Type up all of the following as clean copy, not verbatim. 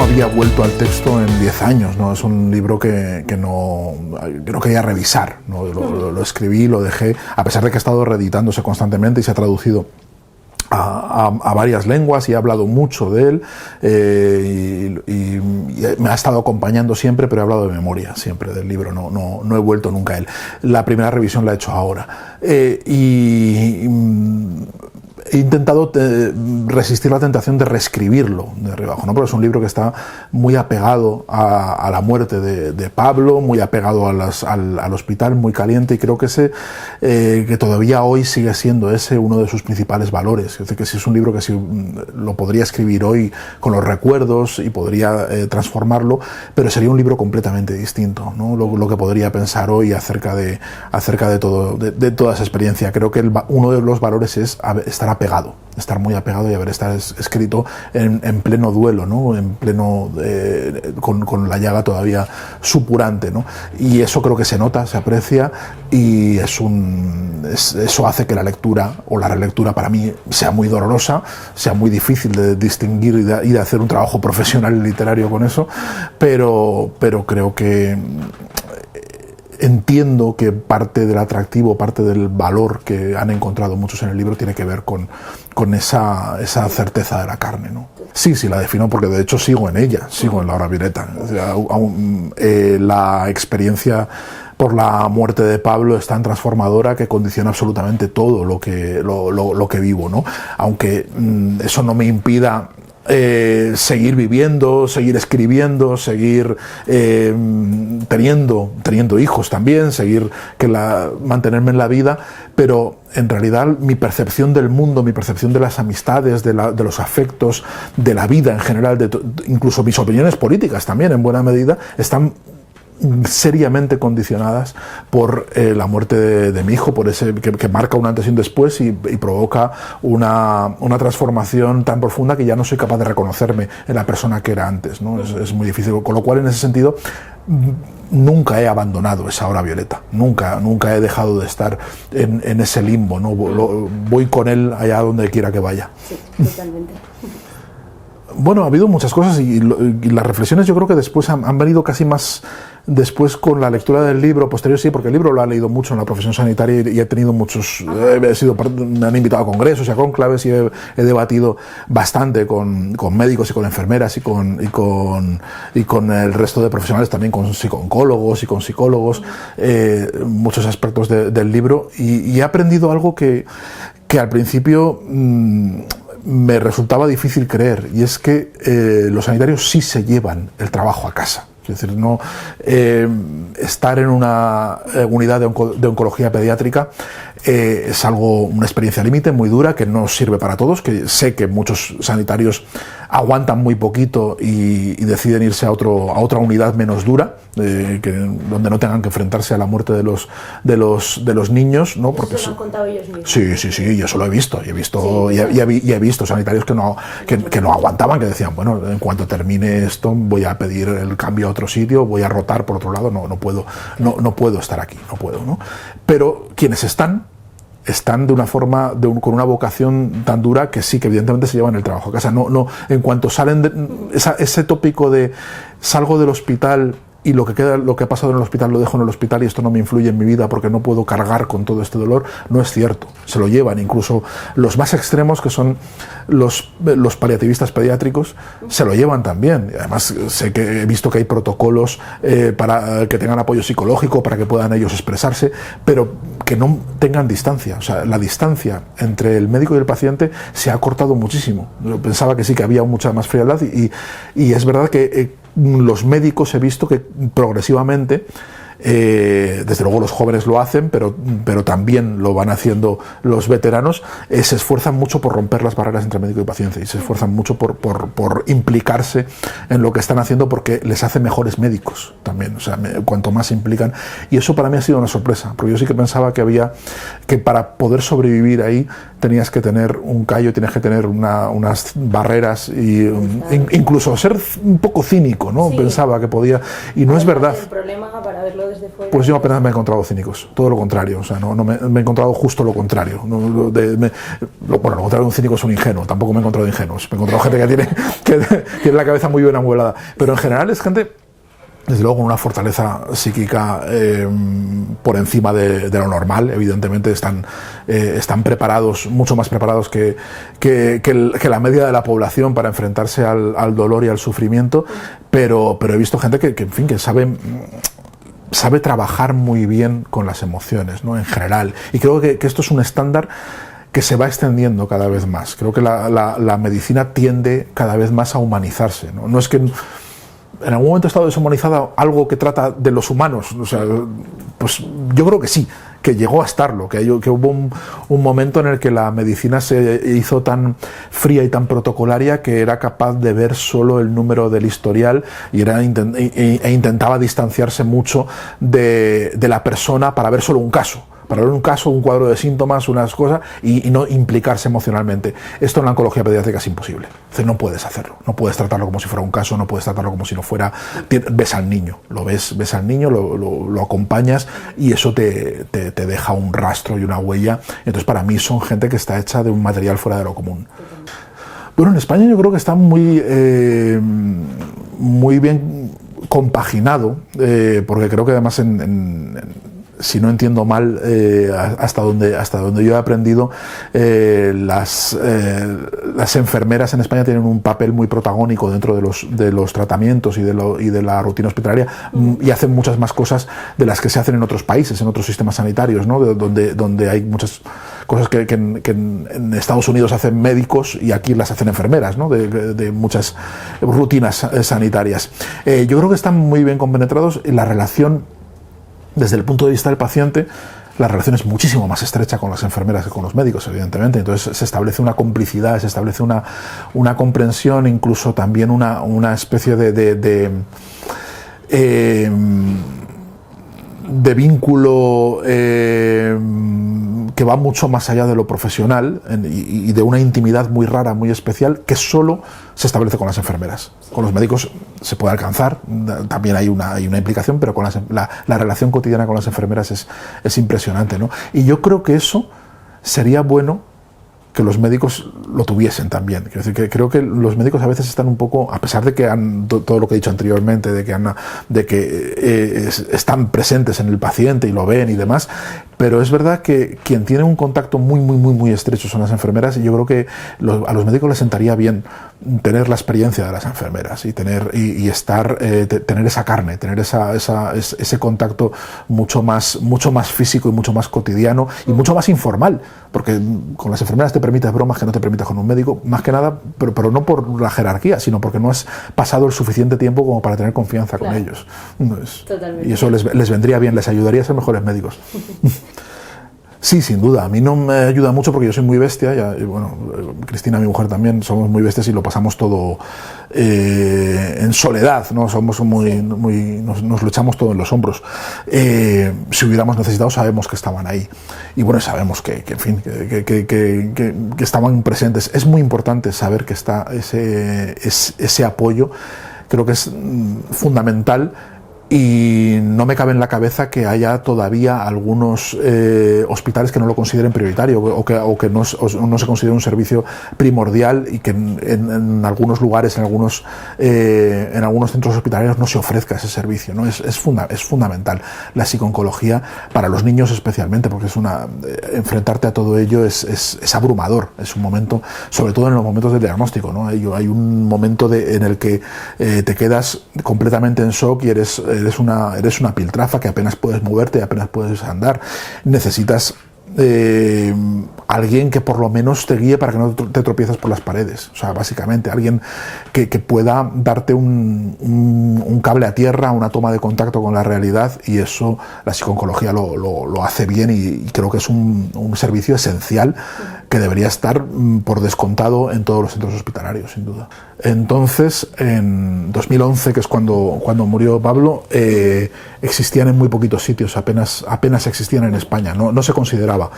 había vuelto al texto en 10 años, ¿no? Es un libro que no quería revisar, ¿no? Lo escribí, lo dejé, a pesar de que ha estado reeditándose constantemente y se ha traducido a varias lenguas y he hablado mucho de él, y me ha estado acompañando siempre, pero he hablado de memoria siempre del libro, no he vuelto nunca a él. La primera revisión la he hecho ahora, he intentado resistir la tentación de reescribirlo de arriba abajo, ¿no? Porque es un libro que está muy apegado a la muerte de Pablo, muy apegado al hospital, muy caliente, y creo que que todavía hoy sigue siendo ese uno de sus principales valores. Es decir, que sí es un libro que sí lo podría escribir hoy con los recuerdos y podría transformarlo, pero sería un libro completamente distinto, ¿no? Lo que podría pensar hoy acerca de toda esa experiencia. Creo que uno de los valores es estar apegado, estar muy apegado y haber estado escrito en pleno duelo, ¿no? En pleno con la llaga todavía supurante, ¿no? Y eso creo que se nota, se aprecia, y eso hace que la lectura o la relectura para mí sea muy dolorosa, sea muy difícil de distinguir y de hacer un trabajo profesional y literario con eso, pero creo que entiendo que parte del atractivo, parte del valor que han encontrado muchos en el libro tiene que ver con esa certeza de la carne, ¿no? Sí, la defino porque de hecho sigo en ella, sigo en La Hora Violeta. O sea, la experiencia por la muerte de Pablo es tan transformadora que condiciona absolutamente todo lo que vivo, ¿no? Aunque eso no me impida seguir viviendo, seguir escribiendo, seguir teniendo hijos también, mantenerme en la vida, pero en realidad mi percepción del mundo, mi percepción de las amistades, de los afectos, de la vida en general, incluso mis opiniones políticas también en buena medida, están seriamente condicionadas por la muerte de mi hijo, por ese que marca un antes y un después y provoca una transformación tan profunda que ya no soy capaz de reconocerme en la persona que era antes, ¿no? Es muy difícil, con lo cual en ese sentido nunca he abandonado esa Hora Violeta, nunca he dejado de estar en ese limbo, ¿no? Voy con él allá donde quiera que vaya. Sí, totalmente. Bueno, ha habido muchas cosas y las reflexiones yo creo que después han venido casi más después con la lectura del libro posterior, sí, porque el libro lo he leído mucho en la profesión sanitaria y he tenido muchos, me han invitado a congresos y a cónclaves y he debatido bastante con médicos y con enfermeras y con el resto de profesionales, también con psicólogos y con psicólogos, muchos aspectos del libro, y he aprendido algo que al principio me resultaba difícil creer, y es que los sanitarios sí se llevan el trabajo a casa. Es decir, no estar en una unidad de oncología pediátrica es una experiencia límite muy dura, que no sirve para todos, que sé que muchos sanitarios aguantan muy poquito y deciden irse a otra unidad menos dura, donde no tengan que enfrentarse a la muerte de los niños, ¿no? Porque eso lo han contado ellos mismos. Sí, yo eso lo he visto, he visto sanitarios que no aguantaban, que decían, bueno, en cuanto termine esto voy a pedir el cambio a otro sitio, voy a rotar por otro lado, no puedo estar aquí, no puedo, ¿no? Pero quienes están de una forma, con una vocación tan dura que sí, que evidentemente se llevan el trabajo a casa. No, en cuanto salen ese tópico de salgo del hospital y lo que ha pasado en el hospital lo dejo en el hospital y esto no me influye en mi vida porque no puedo cargar con todo este dolor, no es cierto. Se lo llevan, incluso los más extremos, que son los paliativistas pediátricos, se lo llevan también. Y además sé que he visto que hay protocolos para que tengan apoyo psicológico, para que puedan ellos expresarse, pero que no tengan distancia. O sea, la distancia entre el médico y el paciente se ha cortado muchísimo. Yo pensaba que sí, que había mucha más frialdad y es verdad que los médicos he visto que progresivamente, desde luego los jóvenes lo hacen, pero también lo van haciendo los veteranos, se esfuerzan mucho por romper las barreras entre médico y paciente y se esfuerzan mucho por implicarse en lo que están haciendo, porque les hace mejores médicos también. O sea, cuanto más se implican, y eso para mí ha sido una sorpresa, porque yo sí que pensaba que para poder sobrevivir ahí tenías que tener un callo, tienes que tener unas barreras y incluso ser un poco cínico, ¿no? Sí. Pensaba que podía, y no es verdad. El problema, para verlo desde fuera. Pues yo apenas me he encontrado cínicos, todo lo contrario, o sea, no me he encontrado justo lo contrario. Bueno, lo contrario de un cínico es un ingenuo, tampoco me he encontrado ingenuos, me he encontrado gente que tiene la cabeza muy bien amueblada, pero en general es gente, desde luego, con una fortaleza psíquica por encima de lo normal. Evidentemente están preparados, mucho más preparados que la media de la población para enfrentarse al dolor y al sufrimiento, pero he visto gente que en fin, que sabe trabajar muy bien con las emociones, ¿no? En general, y creo que esto es un estándar que se va extendiendo cada vez más. Creo que la medicina tiende cada vez más a humanizarse, ¿no? No es que en algún momento ha estado deshumanizada algo que trata de los humanos, o sea, pues yo creo que sí, que llegó a estarlo, que hubo un momento en el que la medicina se hizo tan fría y tan protocolaria que era capaz de ver solo el número del historial e intentaba distanciarse mucho de la persona para ver solo un caso. Para ver un caso, un cuadro de síntomas, unas cosas, y no implicarse emocionalmente. Esto en la oncología pediátrica es imposible. Entonces no puedes hacerlo. No puedes tratarlo como si fuera un caso, no puedes tratarlo como si no fuera... Ves al niño, ves al niño, lo acompañas, y eso te deja un rastro y una huella. Entonces para mí son gente que está hecha de un material fuera de lo común. Bueno, en España yo creo que está muy bien compaginado, porque creo que además si no entiendo mal, hasta donde yo he aprendido, las enfermeras en España tienen un papel muy protagónico dentro de los tratamientos y de la rutina hospitalaria, y hacen muchas más cosas de las que se hacen en otros países, en otros sistemas sanitarios, ¿no? Donde hay muchas cosas que en Estados Unidos hacen médicos y aquí las hacen enfermeras, ¿no? De muchas rutinas sanitarias. Yo creo que están muy bien compenetrados, y la relación, desde el punto de vista del paciente, la relación es muchísimo más estrecha con las enfermeras que con los médicos, evidentemente. Entonces se establece una complicidad, se establece una comprensión, incluso también una especie de vínculo que va mucho más allá de lo profesional, y de una intimidad muy rara, muy especial, que solo se establece con las enfermeras. Con los médicos se puede alcanzar, también hay una implicación, pero con la relación cotidiana con las enfermeras es impresionante, ¿no? Y yo creo que eso sería bueno que los médicos lo tuviesen también. Quiero decir, que creo que los médicos a veces están un poco, a pesar de que todo lo que he dicho anteriormente, de que están presentes en el paciente y lo ven y demás, pero es verdad que quien tiene un contacto muy estrecho son las enfermeras, y yo creo que a los médicos les sentaría bien tener la experiencia de las enfermeras y tener esa carne, tener ese contacto mucho más físico y mucho más cotidiano y mucho más informal, porque con las enfermeras te permites bromas que no te permitas con un médico, más que nada, pero no por la jerarquía, sino porque no has pasado el suficiente tiempo como para tener confianza con ellos. Totalmente. Y eso les vendría bien, les ayudaría a ser mejores médicos. Sí, sin duda. A mí no me ayuda mucho porque yo soy muy bestia, y bueno, Cristina, mi mujer, también somos muy bestias y lo pasamos todo en soledad, ¿no? Somos nos lo echamos todo en los hombros. Si hubiéramos necesitado, sabemos que estaban ahí. Y bueno, sabemos que en fin, que estaban presentes. Es muy importante saber que está ese apoyo. Creo que es fundamental. Y no me cabe en la cabeza que haya todavía algunos hospitales que no lo consideren prioritario o que no se considere un servicio primordial, y que en algunos lugares, en algunos centros hospitalarios no se ofrezca ese servicio, ¿no? Es fundamental la psico-oncología para los niños especialmente, porque enfrentarte a todo ello es abrumador. Es un momento, sobre todo en los momentos del diagnóstico, ¿no? Hay un momento en el que te quedas completamente en shock y eres una piltrafa que apenas puedes moverte, apenas puedes andar. Necesitas alguien que por lo menos te guíe para que no te tropieces por las paredes. O sea, básicamente alguien que pueda darte un cable a tierra, una toma de contacto con la realidad, y eso la psico-oncología lo hace bien, y creo que es un servicio esencial que debería estar por descontado en todos los centros hospitalarios, sin duda. Entonces, en 2011, que es cuando murió Pablo, existían en muy poquitos sitios, apenas existían en España, no se consideraba.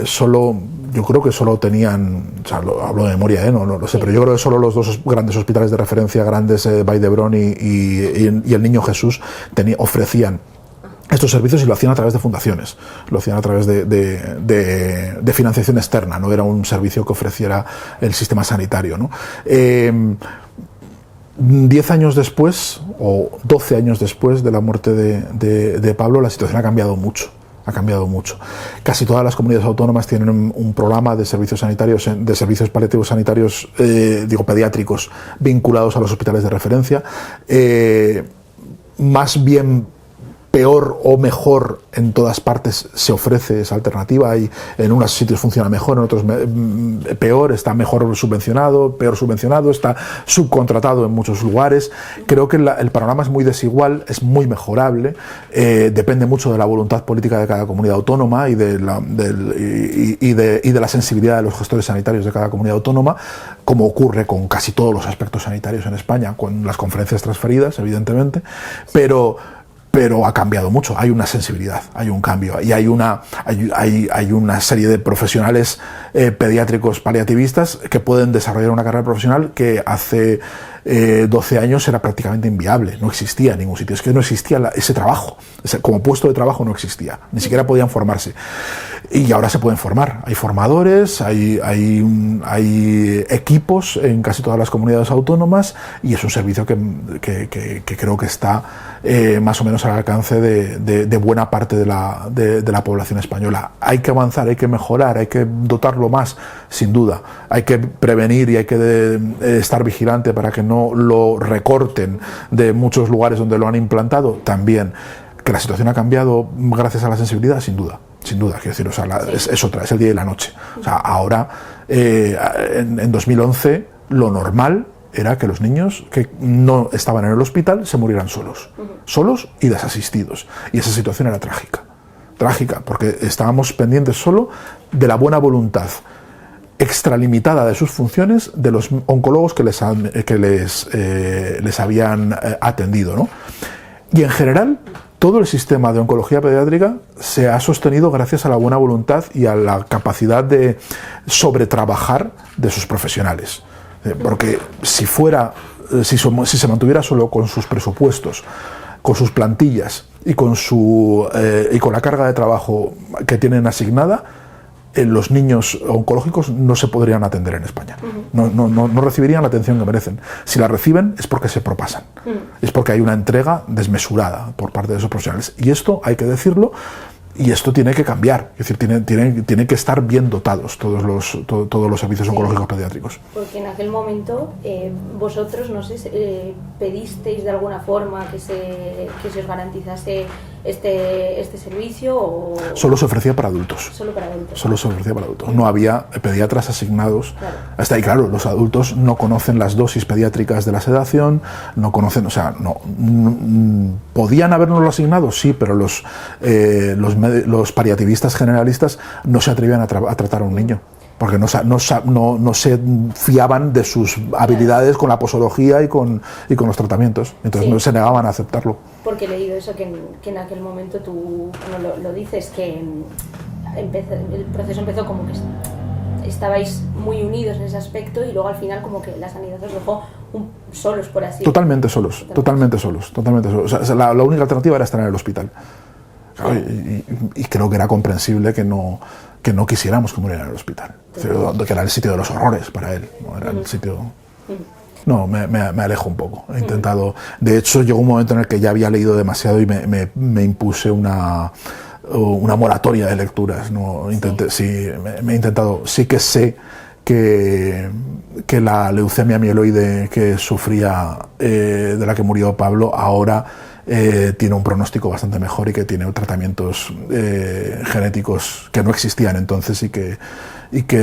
Solo yo creo que solo tenían, o sea, hablo de memoria, no lo sé, pero yo creo que solo los dos grandes hospitales de referencia grandes, Vall d'Hebron y el Niño Jesús, ofrecían estos servicios, y lo hacían a través de fundaciones, lo hacían a través de financiación externa, no era un servicio que ofreciera el sistema sanitario, ¿no? 10 años después, o 12 años después de la muerte de Pablo, la situación ha cambiado mucho. Ha cambiado mucho. Casi todas las comunidades autónomas tienen un programa de servicios sanitarios, de servicios paliativos sanitarios, pediátricos, vinculados a los hospitales de referencia. Más bien peor o mejor, en todas partes se ofrece esa alternativa, y en unos sitios funciona mejor, en otros peor, está mejor subvencionado, peor subvencionado, está subcontratado en muchos lugares. Creo que el panorama es muy desigual, es muy mejorable, depende mucho de la voluntad política de cada comunidad autónoma y de la sensibilidad de los gestores sanitarios de cada comunidad autónoma, como ocurre con casi todos los aspectos sanitarios en España, con las conferencias transferidas, evidentemente, pero ha cambiado mucho, hay una sensibilidad, hay un cambio, y hay una serie de profesionales pediátricos paliativistas que pueden desarrollar una carrera profesional que hace 12 años era prácticamente inviable, no existía en ningún sitio, es que no existía ese trabajo, como puesto de trabajo no existía, ni siquiera podían formarse, y ahora se pueden formar, hay formadores, hay equipos en casi todas las comunidades autónomas, y es un servicio que creo que está más o menos al alcance de buena parte de la población española. Hay que avanzar, hay que mejorar, hay que dotarlo más, sin duda, hay que prevenir y hay que estar vigilante para que no lo recorten de muchos lugares donde lo han implantado, también. Que la situación ha cambiado gracias a la sensibilidad, sin duda, quiero decir, o sea, es el día y la noche. O sea, ahora, en 2011, lo normal era que los niños que no estaban en el hospital se murieran solos y desasistidos, y esa situación era trágica, porque estábamos pendientes solo de la buena voluntad extralimitada de sus funciones de los oncólogos que les habían atendido, ¿no? Y en general todo el sistema de oncología pediátrica se ha sostenido gracias a la buena voluntad y a la capacidad de sobretrabajar de sus profesionales, porque si se mantuviera solo con sus presupuestos, con sus plantillas y con la carga de trabajo que tienen asignada, los niños oncológicos no se podrían atender en España. No recibirían la atención que merecen. Si la reciben es porque se propasan. Es porque hay una entrega desmesurada por parte de esos profesionales. Y esto hay que decirlo, y esto tiene que cambiar. Es decir, tienen que estar bien dotados todos los servicios oncológicos pediátricos. Porque en aquel momento vosotros, no sé, pedisteis de alguna forma que se os garantizase este servicio, o... Solo se ofrecía para adultos. Solo se ofrecía para adultos. No había pediatras asignados. Claro. Hasta ahí, claro, los adultos no conocen las dosis pediátricas de la sedación, no conocen, o sea, podían habernoslo asignado, sí, pero los paliativistas generalistas no se atrevían a tratar a un niño, porque no se fiaban de sus habilidades con la posología y con los tratamientos, entonces no se negaban a aceptarlo. Porque he leído eso, que en aquel momento tú lo dices, que el proceso empezó como que estabais muy unidos en ese aspecto, y luego al final como que la sanidad os dejó solos, por así decirlo. Totalmente solos. O sea, la única alternativa era estar en el hospital. Claro, y creo que era comprensible que no quisiéramos que muriera en el hospital, que era el sitio de los horrores para él, no era el sitio. No, me alejo un poco. He intentado. De hecho, llegó un momento en el que ya había leído demasiado y me impuse una moratoria de lecturas. No intenté, sí, me he intentado. Sí que sé que la leucemia mieloide que sufría, de la que murió Pablo, ahora tiene un pronóstico bastante mejor, y que tiene tratamientos genéticos que no existían entonces y que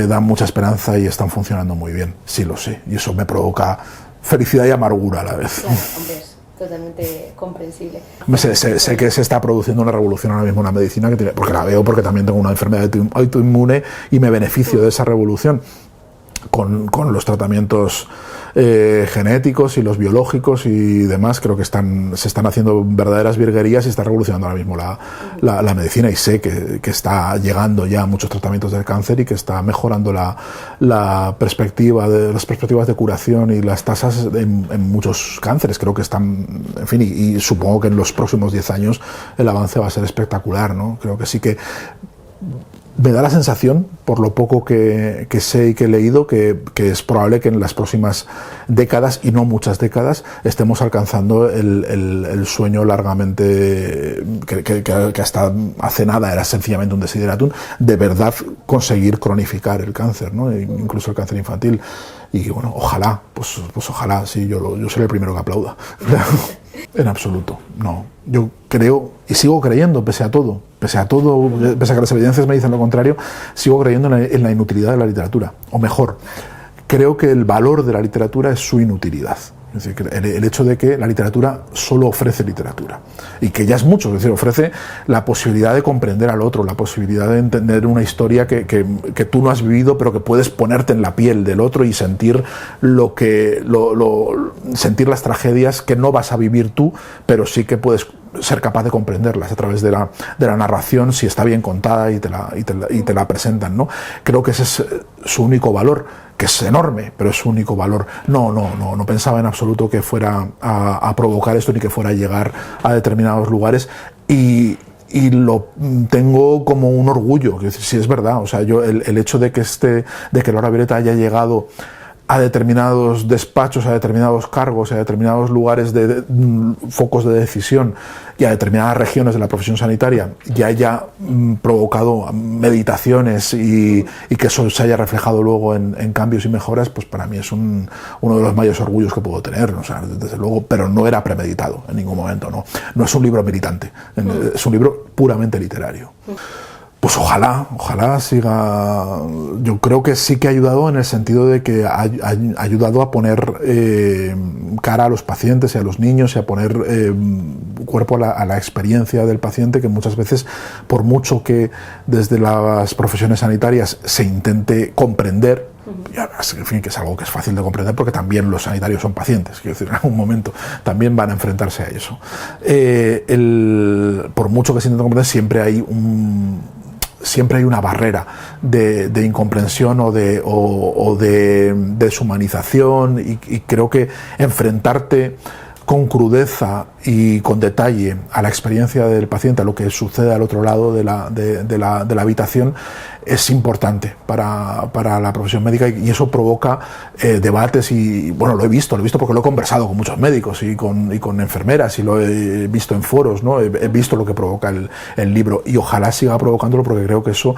dan mucha esperanza y están funcionando muy bien. Sí, lo sé, y eso me provoca felicidad y amargura a la vez. Claro, hombre, es totalmente comprensible. Sé que se está produciendo una revolución ahora mismo en la medicina, porque la veo, porque también tengo una enfermedad autoinmune y me beneficio de esa revolución con los tratamientos genéticos y los biológicos y demás, creo que se están haciendo verdaderas virguerías y está revolucionando ahora mismo la medicina, y sé que está llegando ya a muchos tratamientos del cáncer y que está mejorando las perspectivas de curación y las tasas en muchos cánceres. Creo que están, en fin, y supongo que en los próximos 10 años el avance va a ser espectacular, ¿no? Creo que sí que me da la sensación, por lo poco que sé y que he leído, que es probable que en las próximas décadas, y no muchas décadas, estemos alcanzando el sueño largamente, que hasta hace nada era sencillamente un desideratum, de verdad conseguir cronificar el cáncer, ¿no? Incluso el cáncer infantil. Y bueno, ojalá, pues ojalá, sí, yo seré el primero que aplauda. En absoluto, no. Yo creo, y sigo creyendo, pese a que las evidencias me dicen lo contrario, sigo creyendo en la inutilidad de la literatura. O mejor, creo que el valor de la literatura es su inutilidad. Es decir, el hecho de que la literatura solo ofrece literatura, y que ya es mucho, es decir, ofrece la posibilidad de comprender al otro, la posibilidad de entender una historia que tú no has vivido, pero que puedes ponerte en la piel del otro y sentir sentir las tragedias que no vas a vivir tú, pero sí que puedes ser capaz de comprenderlas a través de la narración, si está bien contada y te la presentan, ¿no? Creo que ese es su único valor, que es enorme, pero es su único valor. No pensaba en absoluto que fuera a provocar esto, ni que fuera a llegar a determinados lugares, y lo tengo como un orgullo, que si es verdad, o sea, yo el hecho de que Laura Violeta haya llegado a determinados despachos, a determinados cargos, a determinados lugares de focos de decisión y a determinadas regiones de la profesión sanitaria, y haya provocado meditaciones y que eso se haya reflejado luego en cambios y mejoras, pues para mí es uno de los mayores orgullos que puedo tener, o sea, desde luego, pero no era premeditado en ningún momento, no es un libro militante, es un libro puramente literario. Pues ojalá siga. Yo creo que sí que ha ayudado, en el sentido de que ha ayudado a poner cara a los pacientes y a los niños, y a poner cuerpo a la experiencia del paciente, que muchas veces, por mucho que desde las profesiones sanitarias se intente comprender, y además, en fin, que es algo que es fácil de comprender, porque también los sanitarios son pacientes, quiero decir, en algún momento también van a enfrentarse a eso. Por mucho que se intente comprender, siempre hay una barrera de incomprensión o de deshumanización, y creo que enfrentarte con crudeza y con detalle a la experiencia del paciente, a lo que sucede al otro lado de la habitación, es importante para la profesión médica, y eso provoca debates, y bueno, lo he visto porque lo he conversado con muchos médicos y con enfermeras, y lo he visto en foros, ¿no? He visto lo que provoca el libro, y ojalá siga provocándolo, porque creo que eso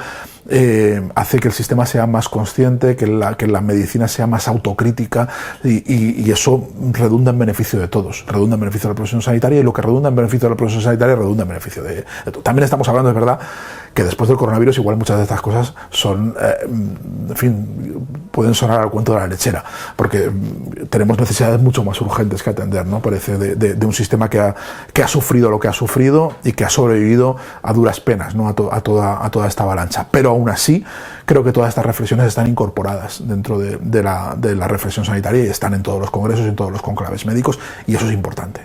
hace que el sistema sea más consciente, que la medicina sea más autocrítica, y eso redunda en beneficio de todos, redunda en beneficio de la profesión sanitaria, y lo que redunda en beneficio de la profesión sanitaria redunda en beneficio de todo. También estamos hablando, es verdad, que después del coronavirus igual muchas de estas cosas son, en fin, pueden sonar al cuento de la lechera, porque tenemos necesidades mucho más urgentes que atender, ¿no? Parece de un sistema que ha sufrido lo que ha sufrido y que ha sobrevivido a duras penas, ¿no? a toda esta avalancha. Pero aún así, creo que todas estas reflexiones están incorporadas dentro de la reflexión sanitaria, y están en todos los congresos y en todos los conclaves médicos, y eso es importante.